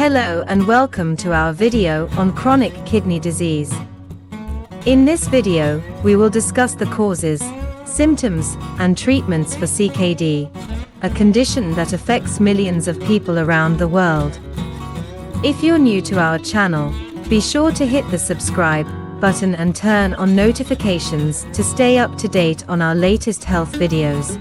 Hello and welcome to our video on chronic kidney disease. In this video, we will discuss the causes, symptoms, and treatments for CKD, a condition that affects millions of people around the world. If you're new to our channel, be sure to hit the subscribe button and turn on notifications to stay up to date on our latest health videos.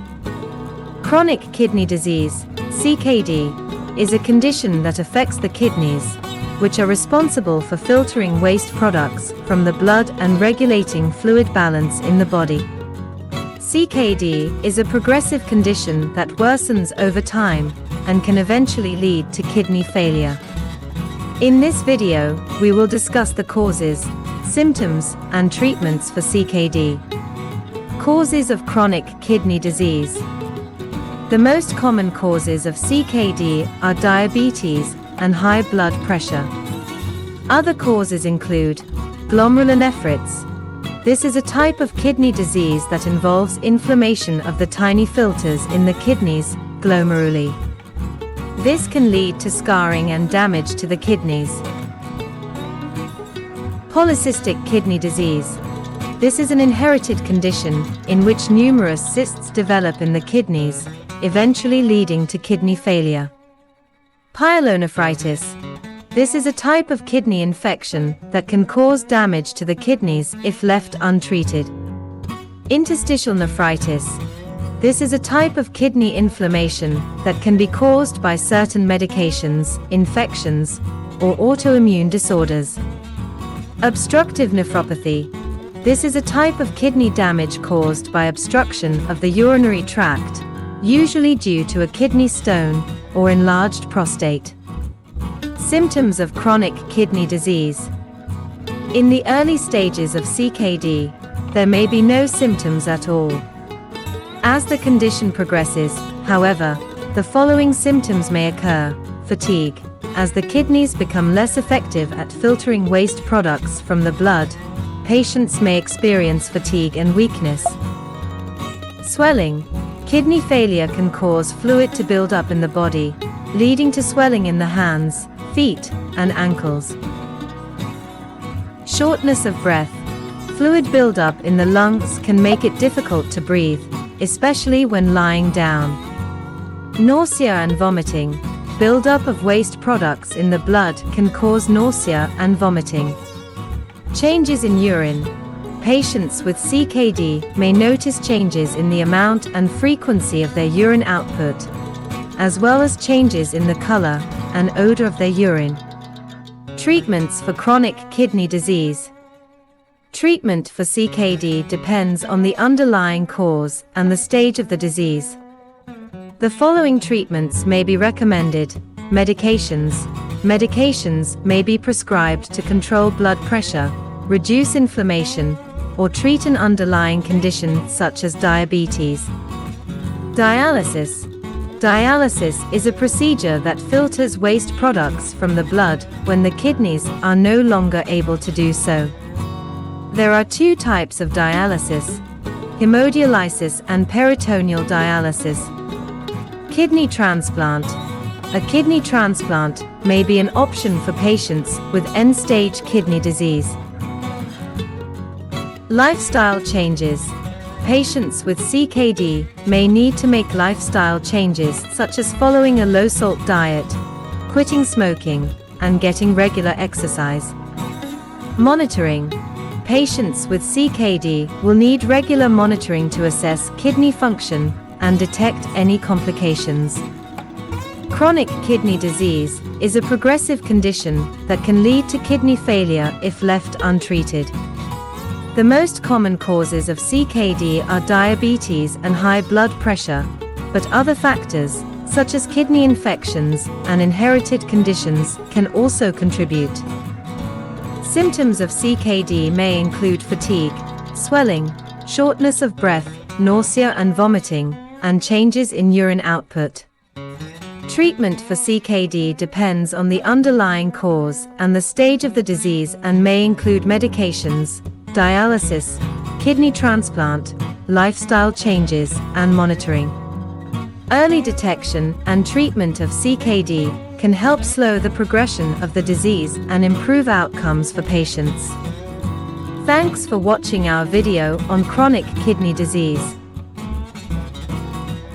Chronic kidney disease, CKD, is a condition that affects the kidneys, which are responsible for filtering waste products from the blood and regulating fluid balance in the body. CKD is a progressive condition that worsens over time and can eventually lead to kidney failure. In this video, we will discuss the causes, symptoms, and treatments for CKD. Causes of chronic kidney disease. The most common causes of CKD are diabetes and high blood pressure. Other causes include glomerulonephritis. This is a type of kidney disease that involves inflammation of the tiny filters in the kidneys, glomeruli. This can lead to scarring and damage to the kidneys. Polycystic kidney disease. This is an inherited condition in which numerous cysts develop in the kidneys, eventually leading to kidney failure. Pyelonephritis. This is a type of kidney infection that can cause damage to the kidneys if left untreated. Interstitial nephritis. This is a type of kidney inflammation that can be caused by certain medications, infections, or autoimmune disorders. Obstructive nephropathy. This is a type of kidney damage caused by obstruction of the urinary tract, usually due to a kidney stone or enlarged prostate. Symptoms of chronic kidney disease. In the early stages of CKD, there may be no symptoms at all. As the condition progresses, however, the following symptoms may occur: fatigue. As the kidneys become less effective at filtering waste products from the blood, patients may experience fatigue and weakness. Swelling. Kidney failure can cause fluid to build up in the body, leading to swelling in the hands, feet, and ankles. Shortness of breath. Fluid buildup in the lungs can make it difficult to breathe, especially when lying down. Nausea and vomiting. Buildup of waste products in the blood can cause nausea and vomiting. Changes in urine. Patients with CKD may notice changes in the amount and frequency of their urine output, as well as changes in the color and odor of their urine. Treatments for chronic kidney disease. Treatment for CKD depends on the underlying cause and the stage of the disease. The following treatments may be recommended. Medications. Medications may be prescribed to control blood pressure, reduce inflammation, or treat an underlying condition such as diabetes. Dialysis. Dialysis is a procedure that filters waste products from the blood when the kidneys are no longer able to do so. There are two types of dialysis: hemodialysis and peritoneal dialysis. Kidney transplant. A kidney transplant may be an option for patients with end-stage kidney disease. Lifestyle changes. Patients with CKD may need to make lifestyle changes such as following a low-salt diet, quitting smoking, and getting regular exercise. Monitoring. Patients with CKD will need regular monitoring to assess kidney function and detect any complications. Chronic kidney disease is a progressive condition that can lead to kidney failure if left untreated. The most common causes of CKD are diabetes and high blood pressure, but other factors, such as kidney infections and inherited conditions, can also contribute. Symptoms of CKD may include fatigue, swelling, shortness of breath, nausea and vomiting, and changes in urine output. Treatment for CKD depends on the underlying cause and the stage of the disease and may include medications, dialysis, kidney transplant, lifestyle changes, and monitoring. Early detection and treatment of CKD can help slow the progression of the disease and improve outcomes for patients. Thanks for watching our video on chronic kidney disease.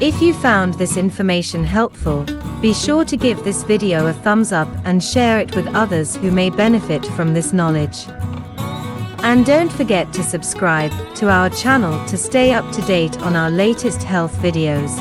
If you found this information helpful, be sure to give this video a thumbs up and share it with others who may benefit from this knowledge. And don't forget to subscribe to our channel to stay up to date on our latest health videos.